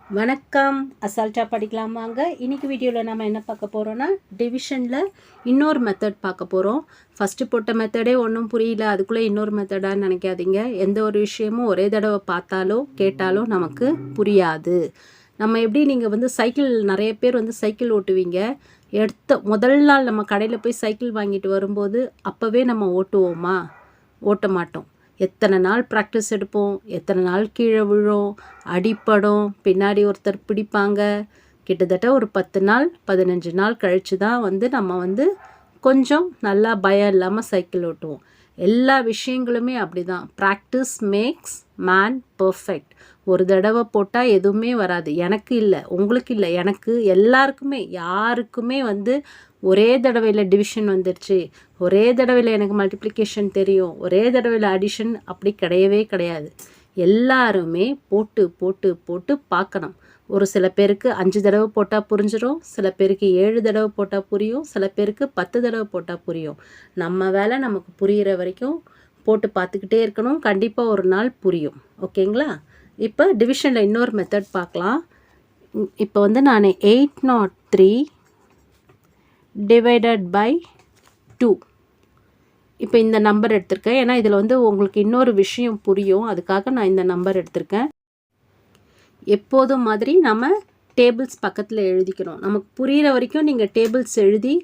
வணக்கம், அசால்ட்டா படிக்கலாம் வாங்க. இன்றைக்கி வீடியோவில் நம்ம என்ன பார்க்க போகிறோன்னா, டிவிஷனில் இன்னொரு மெத்தட் பார்க்க போகிறோம். ஃபஸ்ட்டு போட்ட மெத்தடே ஒன்றும் புரியல, அதுக்குள்ளே இன்னொரு மெத்தடான்னு நினைக்காதீங்க. எந்த ஒரு விஷயமும் ஒரே தடவை பார்த்தாலோ கேட்டாலோ நமக்கு புரியாது. நம்ம எப்படி நீங்கள் சைக்கிள் நிறைய பேர் சைக்கிள் ஓட்டுவீங்க. முதல் நாள் நம்ம கடையில் போய் சைக்கிள் வாங்கிட்டு வரும்போது அப்போவே நம்ம ஓட்டுவோமா? ஓட்ட மாட்டோம். எத்தனை நாள் ப்ராக்டிஸ் எடுப்போம், எத்தனை நாள் கீழே விழும், அடிப்படும், பின்னாடி ஒருத்தர் பிடிப்பாங்க. கிட்டத்தட்ட ஒரு 10 நாள் 15 நாள் கழித்து தான் நம்ம கொஞ்சம் நல்லா பயம் இல்லாமல் சைக்கிள் ஓட்டுவோம். எல்லா விஷயங்களுமே அப்படி தான். Practice makes man perfect. ஒரு தடவை போட்டால் எதுவுமே வராது. எனக்கு இல்லை, உங்களுக்கு இல்லை, எனக்கு எல்லாருக்குமே யாருக்குமே ஒரே தடவையில் டிவிஷன் வந்துடுச்சு, ஒரே தடவையில் எனக்கு மல்டிப்ளிகேஷன் தெரியும், ஒரே தடவையில் அடிஷன் அப்படி கிடையவே கிடையாது. எல்லாருமே போட்டு போட்டு போட்டு பார்க்கணும். ஒரு சில பேருக்கு 5 தடவை போட்டால் புரிஞ்சிடும், சில பேருக்கு 7 தடவை போட்டால் புரியும், சில பேருக்கு 10 தடவை போட்டால் புரியும். நம்ம வேலை நமக்கு புரிகிற வரைக்கும் போட்டு பார்த்துக்கிட்டே இருக்கணும். கண்டிப்பாக ஒரு நாள் புரியும். ஓகேங்களா? இப்போ டிவிஷனில் இன்னொரு மெத்தட் பார்க்கலாம். இப்போ நான் 803 டிவைடட் பை 2 இப்போ இந்த நம்பர் எடுத்திருக்கேன். ஏன்னா இதில் உங்களுக்கு இன்னொரு விஷயம் புரியும், அதுக்காக நான் இந்த நம்பர் எடுத்திருக்கேன். எப்போதும் மாதிரி நம்ம டேபிள்ஸ் பக்கத்தில் எழுதிக்கணும். நமக்கு புரிகிற வரைக்கும் நீங்கள் டேபிள்ஸ் எழுதி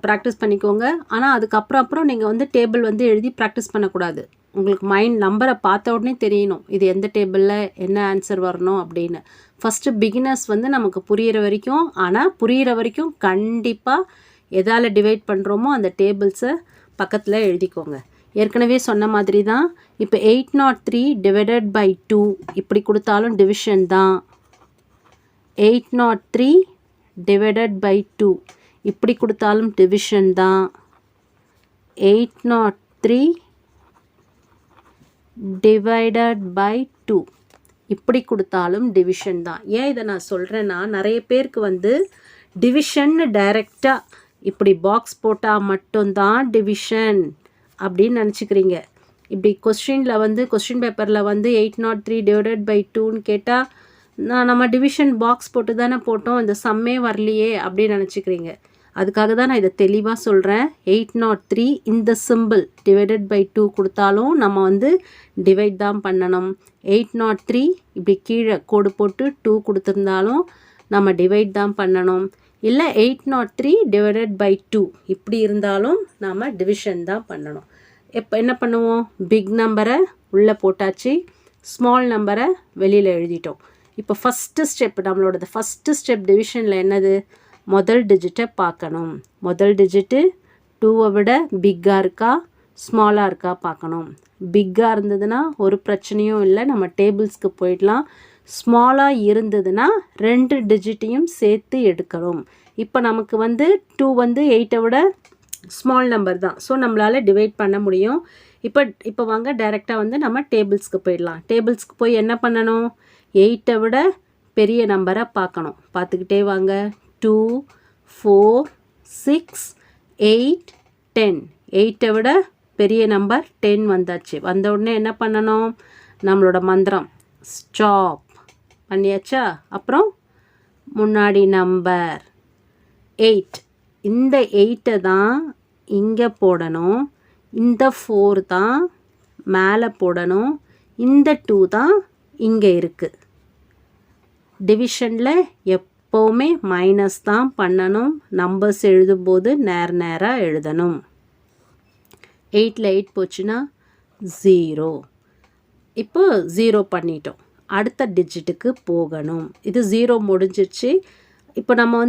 ப்ராக்டிஸ் பண்ணிக்கோங்க. ஆனால் அதுக்கப்புறம் நீங்கள் டேபிள் எழுதி ப்ராக்டிஸ் பண்ணக்கூடாது. உங்களுக்கு மைண்ட் நம்பரை பார்த்த உடனே தெரியணும் இது எந்த டேபிளில் என்ன ஆன்சர் வரணும் அப்படின்னு. ஃபஸ்ட்டு பிகினர்ஸ் நமக்கு புரிகிற வரைக்கும், ஆனால் புரிகிற வரைக்கும் கண்டிப்பாக எதால் டிவைட் பண்ணுறோமோ அந்த டேபிள்ஸை பக்கத்தில் எழுதிக்கோங்க. ஏற்கனவே சொன்ன மாதிரி தான். இப்போ 803 டிவைடட் பை 2 இப்படி கொடுத்தாலும் டிவிஷன் தான். 803 டிவைடட் பை 2 இப்படி கொடுத்தாலும் டிவிஷன் தான். 803 டிவைடட் பை 2 இப்படி கொடுத்தாலும் டிவிஷன் தான். ஏன் இதை நான் சொல்கிறேன்னா, நிறைய பேருக்கு டிவிஷன்னு டைரெக்டாக இப்படி பாக்ஸ் போட்டால் மட்டும்தான் டிவிஷன் அப்படின்னு நினச்சிக்கிறீங்க. இப்படி கொஸ்டின் பேப்பரில் 803 டிவைடட் பை 2ன்னு கேட்டால் நம்ம டிவிஷன் பாக்ஸ் போட்டு தானே போட்டோம், இந்த சம்மே வரலையே அப்படின்னு நினச்சிக்கிறீங்க. அதுக்காக தான் நான் இதை தெளிவாக சொல்கிறேன். 803 இந்த சிம்பிள் டிவைடட் பை 2 கொடுத்தாலும் நம்ம டிவைட் தான் பண்ணணும். 803 இப்படி கீழே கோடு போட்டு 2 கொடுத்துருந்தாலும் நம்ம டிவைட் தான் பண்ணணும். இல்லை 803 டிவைடட் பை 2 இப்படி இருந்தாலும் நாம் டிவிஷன் தான் பண்ணணும். இப்போ என்ன பண்ணுவோம்? பிக் நம்பரை உள்ளே போட்டாச்சு, ஸ்மால் நம்பரை வெளியில் எழுதிட்டோம். இப்போ நம்மளோடது ஃபஸ்ட்டு ஸ்டெப் டிவிஷனில் என்னது? முதல் டிஜிட்டை பார்க்கணும். முதல் டிஜிட்டு 2வை விட பிக்காக இருக்கா ஸ்மாலாக இருக்கா பார்க்கணும். பிக்காக இருந்ததுன்னா ஒரு பிரச்சனையும் இல்லை, நம்ம டேபிள்ஸ்க்கு போயிடலாம். ஸ்மாலாக இருந்ததுன்னா 2 டிஜிட்டையும் சேர்த்து எடுக்கணும். இப்போ நமக்கு 2 8ஐ விட ஸ்மால் நம்பர் தான், ஸோ நம்மளால் டிவைட் பண்ண முடியும். இப்போ வாங்க டைரெக்டாக நம்ம டேபிள்ஸ்க்கு போயிடலாம். டேபிள்ஸ்க்கு போய் என்ன பண்ணணும்? 8ஐ விட பெரிய நம்பரை பார்க்கணும். பார்த்துக்கிட்டே வாங்க. 2 4 6 8 10 8ஐ விட பெரிய நம்பர் 10 வந்தாச்சு. வந்த உடனே என்ன பண்ணணும்? நம்மளோட மந்திரம் ஸ்டாப் பண்ணியாச்சா? அப்புறம் முன்னாடி நம்பர் 8, இந்த 8ஐ தான் இங்கே போடணும், இந்த 4 தான் மேலே போடணும், இந்த 2 தான் இங்கே இருக்குது. டிவிஷனில் எப்போவுமே மைனஸ் தான் பண்ணணும். நம்பர்ஸ் எழுதும்போது நேராக எழுதணும். 8ல் 8 போச்சுன்னா 0. இப்போ 0 பண்ணிட்டோம். அடுத்த டிஜிட்டுக்கு போகணும். இது 0 முடிஞ்சிருச்சு. இப்போ நம்ம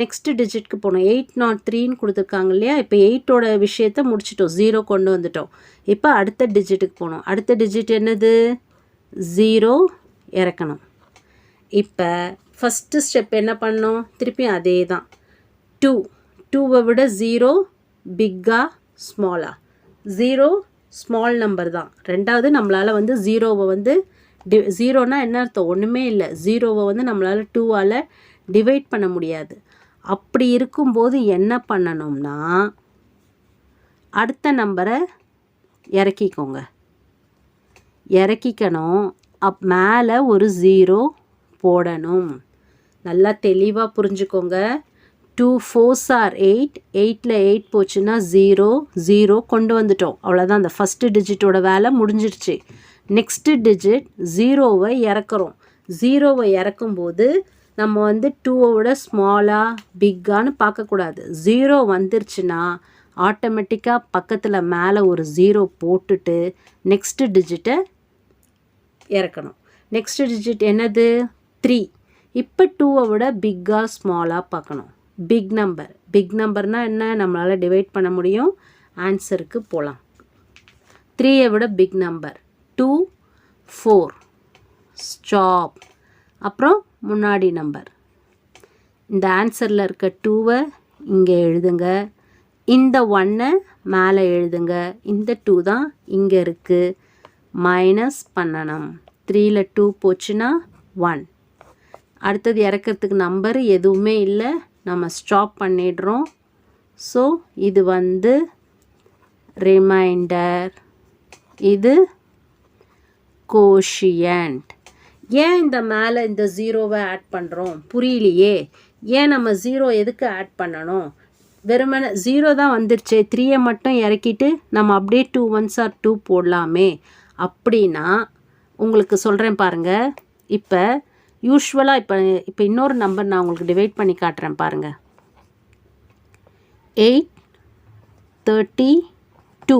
நெக்ஸ்ட் டிஜிட்க்கு போகணும். 803ன்னு கொடுத்துருக்காங்க இல்லையா? இப்போ 8ஓட விஷயத்தை முடிச்சிட்டோம், 0 கொண்டு வந்துட்டோம். இப்போ அடுத்த டிஜிட்டுக்கு போகணும். அடுத்த டிஜிட் என்னது? 0 இறக்கணும். இப்போ ஃபஸ்ட்டு ஸ்டெப் என்ன பண்ணணும்? திருப்பி அதே தான். 2வை விட 0 பிக்கா ஸ்மாலா? 0 ஸ்மால் நம்பர் தான். ரெண்டாவது நம்மளால் 0வை 0னா என்ன அர்த்தம்? ஒன்றுமே இல்லை. 0வை நம்மளால் 2ஆல் டிவைட் பண்ண முடியாது. அப்படி இருக்கும்போது என்ன பண்ணணும்னா, அடுத்த நம்பரை இறக்கிக்கணும். மேலே ஒரு 0 போடணும். நல்லா தெளிவாக புரிஞ்சுக்கோங்க. 2 4s are 8, 8ல் 8 போச்சுன்னா 0, 0 கொண்டு வந்துட்டோம். அவ்வளோதான், அந்த ஃபஸ்ட்டு டிஜிட்டோட வேலை முடிஞ்சிடுச்சு. Next digit 0வை இறக்குறோம். 0வை இறக்கும்போது நம்ம வந்து 2வை விட ஸ்மாலாக பிக்கான்னு பார்க்கக்கூடாது. 0 வந்துருச்சுன்னா ஆட்டோமேட்டிக்காக பக்கத்தில் மேலே ஒரு 0 போட்டுட்டு நெக்ஸ்ட்டு டிஜிட்டை இறக்கணும். நெக்ஸ்ட்டு டிஜிட் என்னது? 3. இப்போ 2வை விட பிக்காக ஸ்மாலாக பார்க்கணும். பிக் நம்பர்னால் என்ன? நம்மளால் டிவைட் பண்ண முடியும். ஆன்சருக்கு போகலாம். 3யை விட பிக் நம்பர் 2 4. ஸ்டாப். அப்புறம் முன்னாடி நம்பர். இந்த ஆன்சரில் இருக்க 2வை இங்கே எழுதுங்க. இந்த 1னை மேலே எழுதுங்க. இந்த 2 தான் இங்கே இருக்குது. மைனஸ் பண்ணணும். 3ல் 2 போச்சுன்னா 1. அடுத்தது இறக்கிறதுக்கு நம்பர் எதுவுமே இல்லை, நம்ம ஸ்டாப் பண்ணிடுறோம். ஸோ இது வந்து ரிமைண்டர், இது கோஷியன்ட். ஏன் இந்த மேலே இந்த 0வை ஆட் பண்ணுறோம்? புரியலையே. ஏன் நம்ம 0 எதுக்கு ஆட் பண்ணணும்? வெறுமனே 0 தான் வந்துருச்சு, 3யை மட்டும் இறக்கிட்டு நம்ம அப்படியே 2 1s are 2 போடலாமே. அப்படின்னா உங்களுக்கு சொல்கிறேன் பாருங்கள். இப்போ யூஸ்வலாக இப்போ இன்னொரு நம்பர் நான் உங்களுக்கு டிவைட் பண்ணி காட்டுறேன் பாருங்கள். 8 32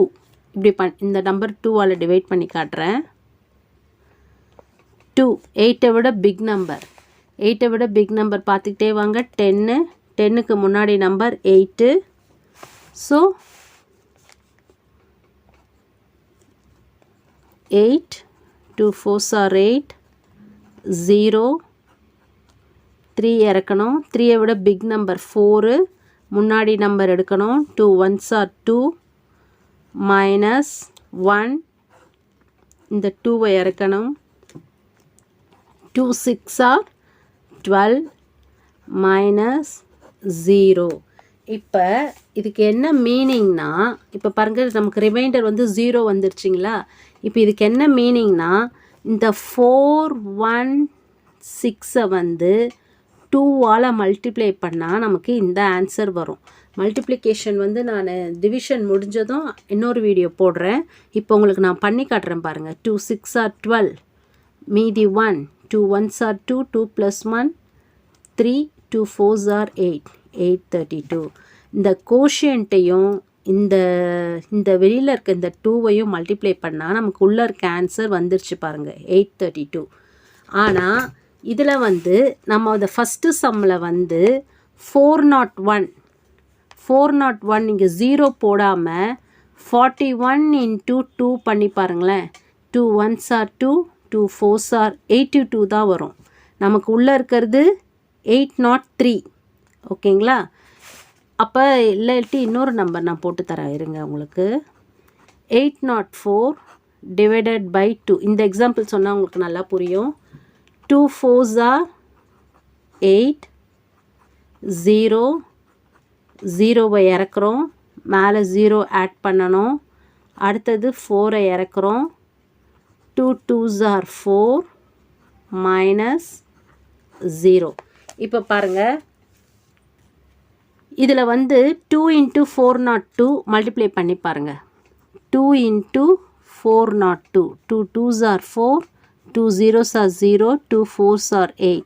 இப்படி இந்த நம்பர் 2ஆல் டிவைட் பண்ணி காட்டுறேன். 2 8ை விட பிக் நம்பர். 8ை விட பிக் நம்பர் பார்த்துக்கிட்டே வாங்க. 10, 10க்கு முன்னாடி நம்பர் 8. ஸோ 8 2 4s are 8, 0 3 இறக்கணும். 3யை விட பிக் நம்பர் 4, முன்னாடி நம்பர் எடுக்கணும். 2 1s are 2, மைனஸ் 1, இந்த 2வை இறக்கணும். 2 6 are 12, மைனஸ் 0. இப்போ இதுக்கு என்ன மீனிங்னா, இப்போ பாருங்கள் நமக்கு ரிமைண்டர் வந்து 0 வந்துருச்சிங்களா. இப்போ இதுக்கு என்ன மீனிங்னா, இந்த 4 1 6ஐ வந்து 2ஆல் மல்டிப்ளை பண்ணால் நமக்கு இந்த ஆன்சர் வரும். மல்டிப்ளிகேஷன் வந்து நான் டிவிஷன் முடிஞ்சதும் இன்னொரு வீடியோ போடுறேன். இப்போ உங்களுக்கு நான் பண்ணி காட்டுறேன் பாருங்கள். 2 6 are 12, மீதி 1, 2 1s are 2, 2 + 1 3, 2 4s are 8, 832. இந்த கோஷியன்ட்டையும் இந்த வெளியில் இருக்க இந்த 2வையும் மல்டிப்ளை பண்ணால் நமக்கு உள்ளே இருக்க ஆன்சர் வந்துருச்சு பாருங்கள், 832. ஆனால் இதில் வந்து நம்ம அந்த ஃபஸ்ட்டு சம்மில் வந்து 401 இங்கே 0 போடாமல் 41 × 2 பண்ணி பாருங்களேன். 2 1s are 2, 2 4s are 82 தான் வரும். நமக்கு உள்ளே இருக்கிறது 803. ஓகேங்களா? அப்போ இல்லாட்டி இன்னொரு நம்பர் நான் போட்டு தரேன் இருங்க உங்களுக்கு. 804 டிவைடட் பை 2. இந்த எக்ஸாம்பிள் சொன்னால் உங்களுக்கு நல்லா புரியும். 2 4s are 8, 0 0வை இறக்குறோம், மேலே 0 ஆட் பண்ணணும். அடுத்தது 4ஐ இறக்குறோம். 2 2s are 4, மைனஸ் 0. இப்போ பாருங்கள், இதில் வந்து 2 × 402 மல்டிப்ளை பண்ணி பாருங்கள். 2 × 402, 2 2s are 4, 2 0s are 0, 2 4s are 8.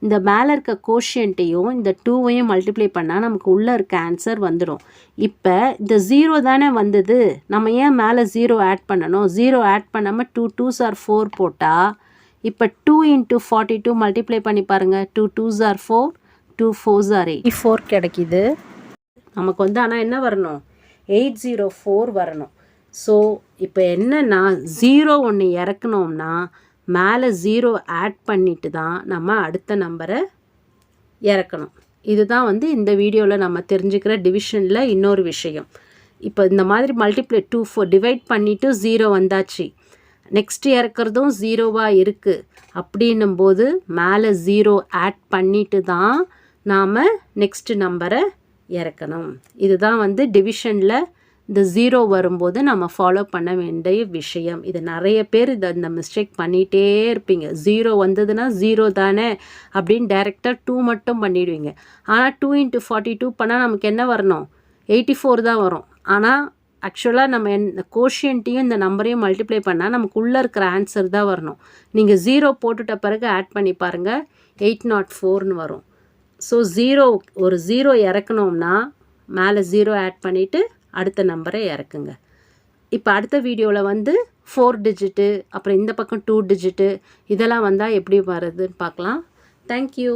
இந்த மேலே இருக்க கோஷியன்ட்டையும் இந்த 2வையும் மல்டிப்ளை பண்ணால் நமக்கு உள்ளே இருக்க ஆன்சர் வந்துடும். இப்போ இந்த 0 தானே வந்தது, நம்ம ஏன் மேலே 0 ஆட் பண்ணணும்? 0 ஆட் பண்ணாமல் 2 2s are 4 போட்டால் இப்போ 2 × 42 மல்டிப்ளை பண்ணி பாருங்கள். 2 2s are 4, 2 4s are 8, 4 கிடைக்கிது நமக்கு வந்து. ஆனால் என்ன வரணும்? 804 வரணும். ஸோ இப்போ என்னென்னா 0 ஒன்று இறக்கணும்னா மேலே 0 ஆட் பண்ணிட்டு தான் நம்ம அடுத்த நம்பரை இறக்கணும். இதுதான் வந்து இந்த வீடியோவில் நம்ம தெரிஞ்சுக்கிற டிவிஷனில் இன்னொரு விஷயம். இப்போ இந்த மாதிரி மல்டிப்ளை 2 4 டிவைட் பண்ணிவிட்டு 0 வந்தாச்சு. நெக்ஸ்ட் இறக்குறதும் 0வாக இருக்குது. அப்படின்னும்போது மேலே 0 ஆட் பண்ணிட்டு தான் நாம் நெக்ஸ்ட் நம்பரை இறக்கணும். இதுதான் வந்து டிவிஷனில் இந்த 0 வரும்போது நம்ம ஃபாலோ பண்ண வேண்டிய விஷயம். இது நிறைய பேர் இந்த மிஸ்டேக் பண்ணிகிட்டே இருப்பீங்க. 0 வந்ததுன்னா 0 தானே அப்படின்னு டைரெக்டாக 2 மட்டும் பண்ணிடுவீங்க. ஆனால் 2 × 42 பண்ணால் நமக்கு என்ன வரணும்? 84 தான் வரும். ஆனால் ஆக்சுவலாக நம்ம இந்த கோஷியன்ட்டையும் இந்த நம்பரையும் மல்டிப்ளை பண்ணால் நமக்கு உள்ளே இருக்கிற ஆன்சர் தான் வரணும். நீங்கள் 0 போட்டுட்ட பிறகு ஆட் பண்ணி பாருங்கள், 804ன்னு வரும். ஸோ ஒரு 0 இறக்கணும்னா மேலே 0 ஆட் பண்ணிவிட்டு அடுத்த நம்பரை இறக்குங்க. இப்போ அடுத்த வீடியோவில் வந்து 4 டிஜிட்டு, அப்புறம் இந்த பக்கம் 2 டிஜிட்டு, இதெல்லாம் வந்தால் எப்படி வருதுன்னு பார்க்கலாம். தேங்க்யூ.